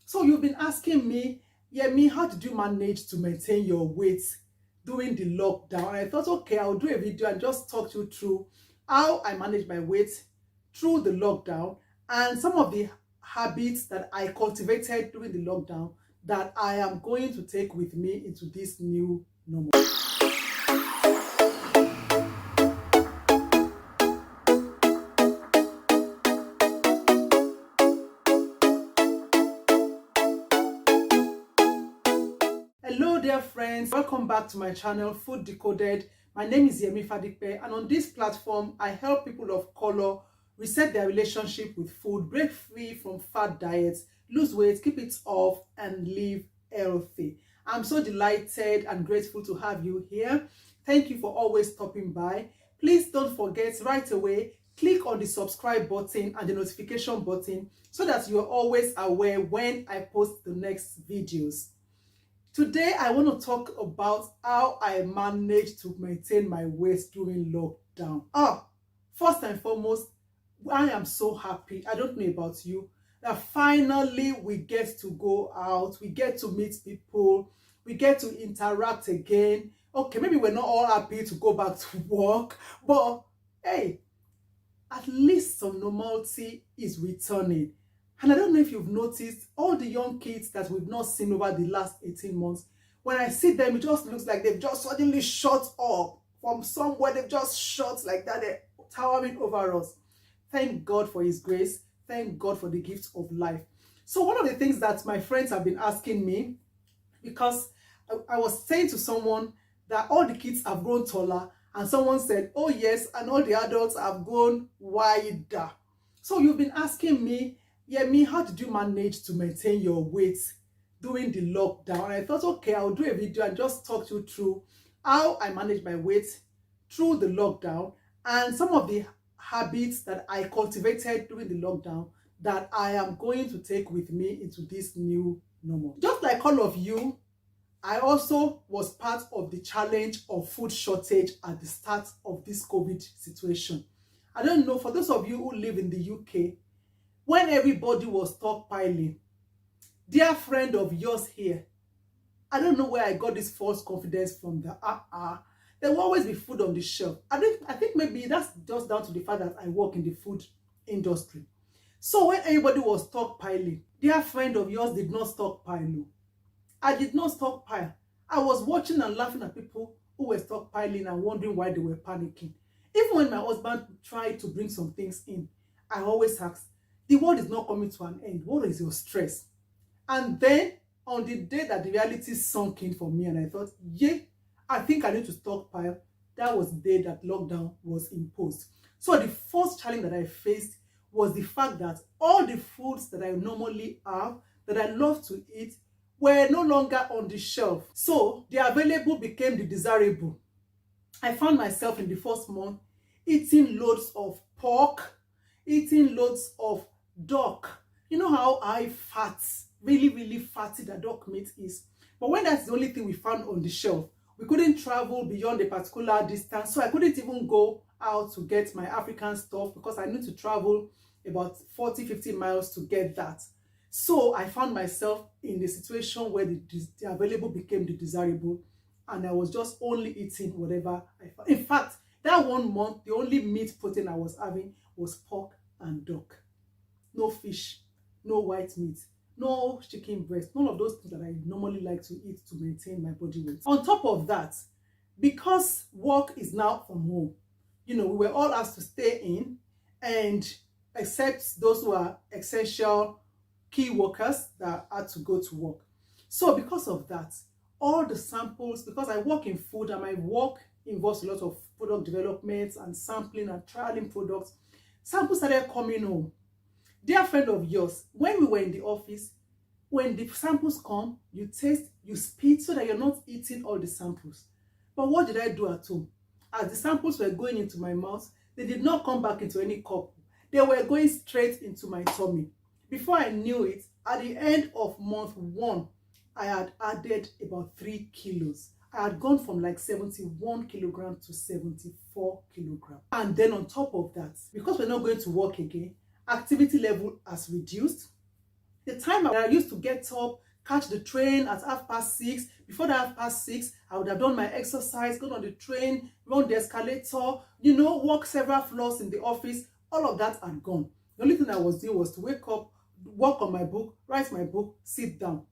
So you've been asking me, yeah, me, how did you manage to maintain your weight during the lockdown? And I thought, okay, I'll do a video and just talk you through how I manage my weight through the lockdown and some of the habits that I cultivated during the lockdown that I am going to take with me into this new normal. Hello dear friends, welcome back to my channel Food Decoded. My name is Yemi Fadipe, and on this platform I help people of color reset their relationship with food, break free from fad diets, lose weight, keep it off, and live healthy. I'm so delighted and grateful to have you here. Thank you for always stopping by. Please don't forget right away, click on the subscribe button and the notification button so that you're always aware when I post the next videos. Today, I want to talk about how I managed to maintain my weight during lockdown. First and foremost, I am so happy. I don't know about you, that finally we get to go out, we get to meet people, we get to interact again. Okay, maybe we're not all happy to go back to work, but hey, at least some normalcy is returning. And I don't know if you've noticed, all the young kids that we've not seen over the last 18 months, when I see them, it just looks like they've just suddenly shot up from somewhere. They've just shot like that. They're towering over us. Thank God for His grace. Thank God for the gift of life. So one of the things that my friends have been asking me, because I was saying to someone that all the kids have grown taller, and someone said, oh yes, and all the adults have grown wider. So you've been asking me, yeah, me, how did you manage to maintain your weight during the lockdown? And I thought, okay, I'll do a video and just talk you through how I manage my weight through the lockdown and some of the habits that I cultivated during the lockdown that I am going to take with me into this new normal. Just like all of you, I also was part of the challenge of food shortage at the start of this COVID situation. I don't know, for those of you who live in the UK, when everybody was stockpiling, dear friend of yours here, I don't know where I got this false confidence from. There will always be food on the shelf. I think maybe that's just down to the fact that I work in the food industry. So when everybody was stockpiling, dear friend of yours did not stockpile. I did not stockpile. I was watching and laughing at people who were stockpiling and wondering why they were panicking. Even when my husband tried to bring some things in, I always asked, the world is not coming to an end. What is your stress? And then on the day that the reality sunk in for me and I thought, yeah, I think I need to stockpile, that was the day that lockdown was imposed. So the first challenge that I faced was the fact that all the foods that I normally have, that I love to eat, were no longer on the shelf. So the available became the desirable. I found myself in the first month eating loads of pork, eating loads of duck. You know how high fat, really fatty the duck meat is. But when that's the only thing we found on the shelf, we couldn't travel beyond a particular distance. So I couldn't even go out to get my African stuff because I need to travel about 40-50 miles to get that. So I found myself in the situation where the available became the desirable, and I was just only eating whatever I found. In fact, that 1 month, the only meat protein I was having was pork and duck. No fish, no white meat, no chicken breast, none of those things that I normally like to eat to maintain my body weight. On top of that, because work is now from home, we were all asked to stay in, and except those who are essential key workers that had to go to work. So because of that, all the samples, because I work in food and my work involves a lot of product development and sampling and trialing products, samples started coming home. Dear friend of yours, when we were in the office, when the samples come, you taste, you spit so that you're not eating all the samples. But what did I do at home? As the samples were going into my mouth, they did not come back into any cup. They were going straight into my tummy. Before I knew it, at the end of month 1, I had added about 3 kilos. I had gone from like 71 kilograms to 74 kilograms. And then on top of that, because we're not going to work again, activity level has reduced. The time I used to get up, catch the train at 6:30. Before that 6:30, I would have done my exercise, gone on the train, run the escalator, walk several floors in the office. All of that had gone. The only thing I was doing was to wake up, work on my book, write my book, sit down.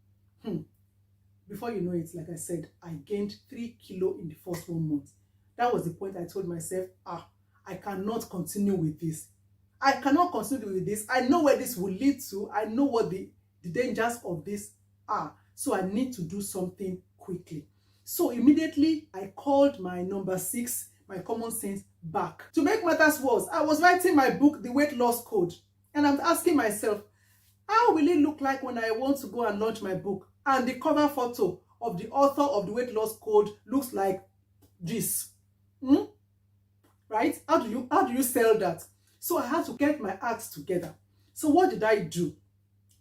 Before you know it, like I said, I gained 3 kilos in the first 1 month. That was the point I told myself, I cannot continue with this. I cannot continue with this. I know where this will lead to. I know what the dangers of this are. So I need to do something quickly. So immediately I called my number 6, my common sense, back. To make matters worse, I was writing my book, The Weight Loss Code. And I'm asking myself, how will it look like when I want to go and launch my book? And the cover photo of the author of The Weight Loss Code looks like this. Right? How do you sell that? So I had to get my acts together. So what did I do?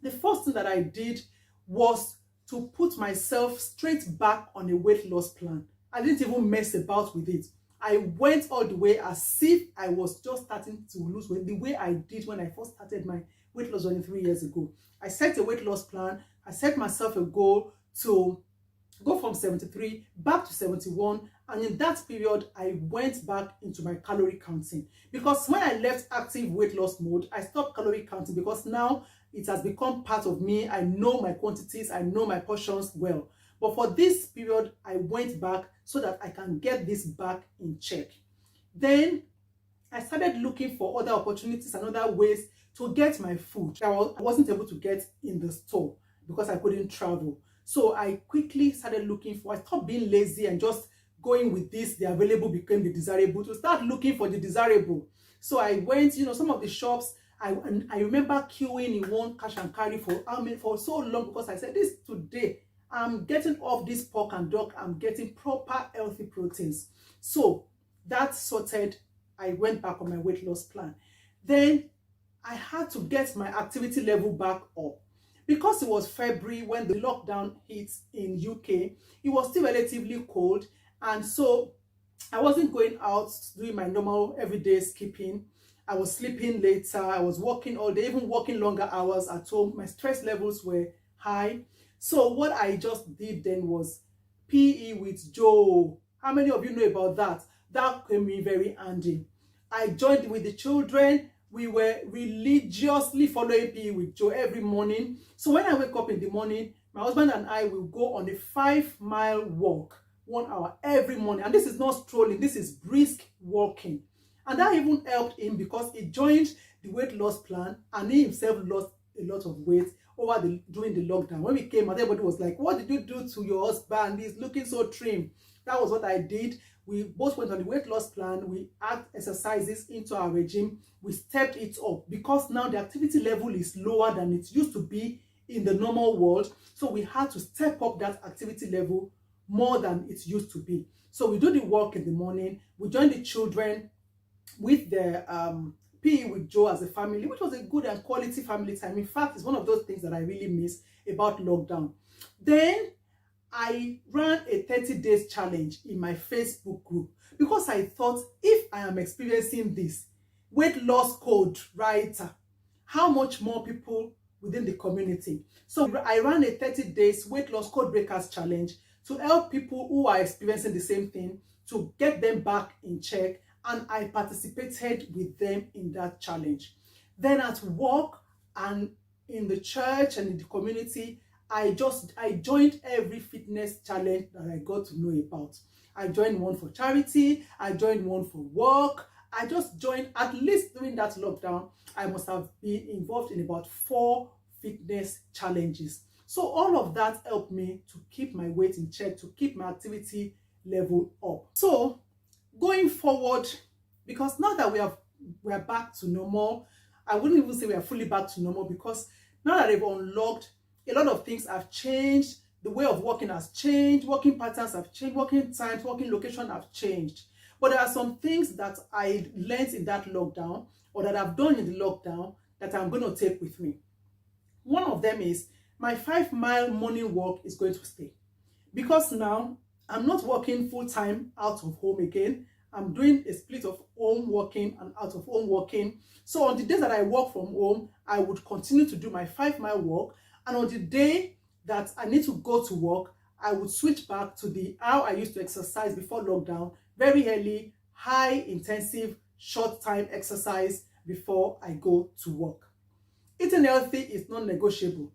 The first thing that I did was to put myself straight back on a weight loss plan. I didn't even mess about with it. I went all the way as if I was just starting to lose weight, the way I did when I first started my weight loss journey 3 years ago. I set a weight loss plan. I set myself a goal to go from 73 back to 71, and in that period I went back into my calorie counting, because when I left active weight loss mode, I stopped calorie counting because now it has become part of me. I know my quantities, I know my portions well. But for this period, I went back so that I can get this back in check. Then I started looking for other opportunities and other ways to get my food that I wasn't able to get in the store because I couldn't travel. So I quickly started looking for, I stopped being lazy and just going with this, the available became the desirable, to start looking for the desirable. So I went, some of the shops, I remember queuing in one cash and carry for so long, because I said, this today, I'm getting off this pork and duck, I'm getting proper healthy proteins. So that sorted, I went back on my weight loss plan. Then I had to get my activity level back up. Because it was February when the lockdown hit in UK, it was still relatively cold, and so I wasn't going out doing my normal everyday skipping. I was sleeping later, I was working all day, even working longer hours at home. My stress levels were high. So what I just did then was PE with Joe. How many of you know about that? That came in very handy. I joined with the children. We were religiously following PE with Joe every morning. So when I wake up in the morning, my husband and I will go on a 5-mile walk, 1 hour every morning. And this is not strolling, this is brisk walking. And that even helped him because he joined the weight loss plan and he himself lost a lot of weight during the lockdown. When we came out, everybody was like, what did you do to your husband? He's looking so trim. That was what I did. We both went on the weight loss plan. We added exercises into our regime. We stepped it up because now the activity level is lower than it used to be in the normal world. So we had to step up that activity level more than it used to be. So we do the work in the morning. We join the children with the PE with Joe as a family, which was a good and quality family time. In fact, it's one of those things that I really miss about lockdown. Then I ran a 30 days challenge in my Facebook group because I thought, if I am experiencing this weight loss code writer, how much more people within the community? So I ran a 30 days weight loss code breakers challenge to help people who are experiencing the same thing, to get them back in check, and I participated with them in that challenge. Then at work and in the church and in the community, I joined every fitness challenge that I got to know about. I joined one for charity, I joined one for work. I just joined, at least during that lockdown, I must have been involved in about 4 fitness challenges. So all of that helped me to keep my weight in check, to keep my activity level up. So going forward, because now that we are back to normal, I wouldn't even say we are fully back to normal, because now that they've unlocked, a lot of things have changed. The way of working has changed, working patterns have changed, working times, working location have changed. But there are some things that I learned in that lockdown, or that I've done in the lockdown, that I'm going to take with me. One of them is my 5-mile morning walk is going to stay, because now I'm not working full-time out of home again. I'm doing a split of home working and out of home working. So on the days that I work from home, I would continue to do my 5-mile walk, And on the day that I need to go to work, I would switch back to the how I used to exercise before lockdown, very early, high intensive, short time exercise before I go to work. Eating healthy is non-negotiable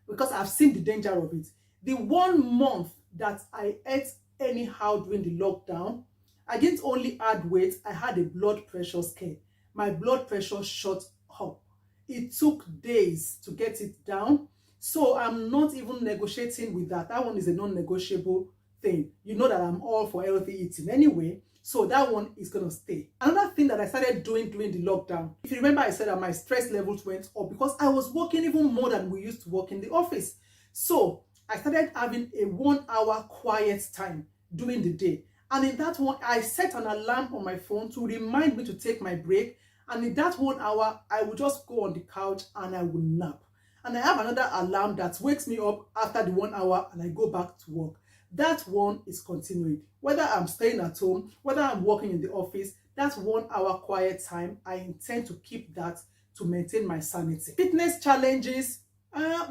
because I've seen the danger of it. The 1 month that I ate anyhow during the lockdown, I didn't only add weight, I had a blood pressure scare. My blood pressure shot up. It took days to get it down. So I'm not even negotiating with that. That one is a non-negotiable thing. You know that I'm all for healthy eating anyway. So that one is going to stay. Another thing that I started doing during the lockdown, if you remember, I said that my stress levels went up because I was working even more than we used to work in the office. So I started having a 1 hour quiet time during the day. And in that one, I set an alarm on my phone to remind me to take my break. And in that 1 hour, I would just go on the couch and I would nap. And I have another alarm that wakes me up after the 1 hour and I go back to work. That one is continuing. Whether I'm staying at home, whether I'm working in the office, that 1 hour quiet time, I intend to keep that to maintain my sanity. Fitness challenges,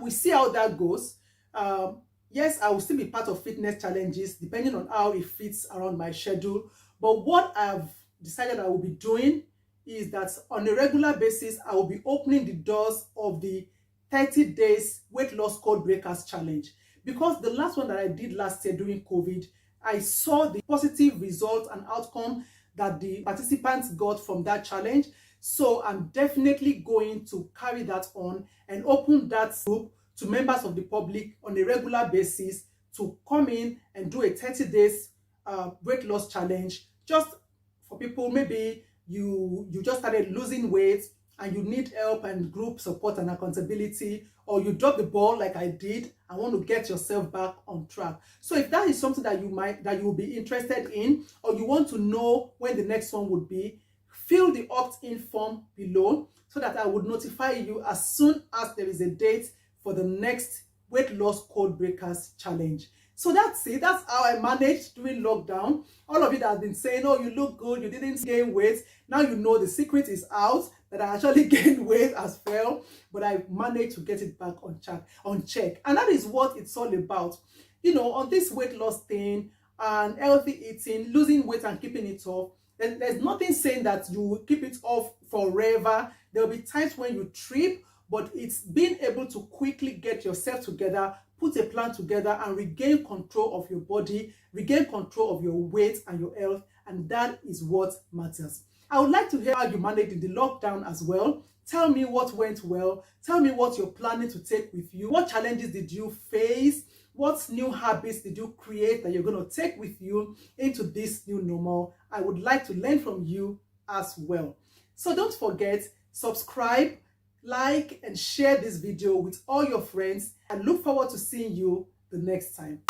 we see how that goes. Yes, I will still be part of fitness challenges depending on how it fits around my schedule. But what I've decided I will be doing is that on a regular basis, I will be opening the doors of the 30 days weight loss code breakers challenge. Because the last one that I did last year during COVID, I saw the positive result and outcome that the participants got from that challenge. So I'm definitely going to carry that on and open that group to members of the public on a regular basis to come in and do a 30 days weight loss challenge, just for people, maybe you just started losing weight and you need help and group support and accountability, or you dropped the ball like I did and want to get yourself back on track. So if that is something that you will be interested in, or you want to know when the next one would be, fill the opt-in form below so that I would notify you as soon as there is a date for the next weight loss code breakers challenge. So that's it. That's how I managed during lockdown. All of you that have been saying, oh, you look good, you didn't gain weight. Now you know the secret is out, that I actually gained weight as well, but I managed to get it back on check. And that is what it's all about. You know, on this weight loss thing and healthy eating, losing weight and keeping it off, there's nothing saying that you will keep it off forever. There will be times when you trip, but it's being able to quickly get yourself together, put a plan together, and regain control of your body, regain control of your weight and your health, and that is what matters. I would like to hear how you managed in the lockdown as well. Tell me what went well. Tell me what you're planning to take with you. What challenges did you face? What new habits did you create that you're going to take with you into this new normal? I would like to learn from you as well. So don't forget, subscribe, like, and share this video with all your friends. I look forward to seeing you the next time.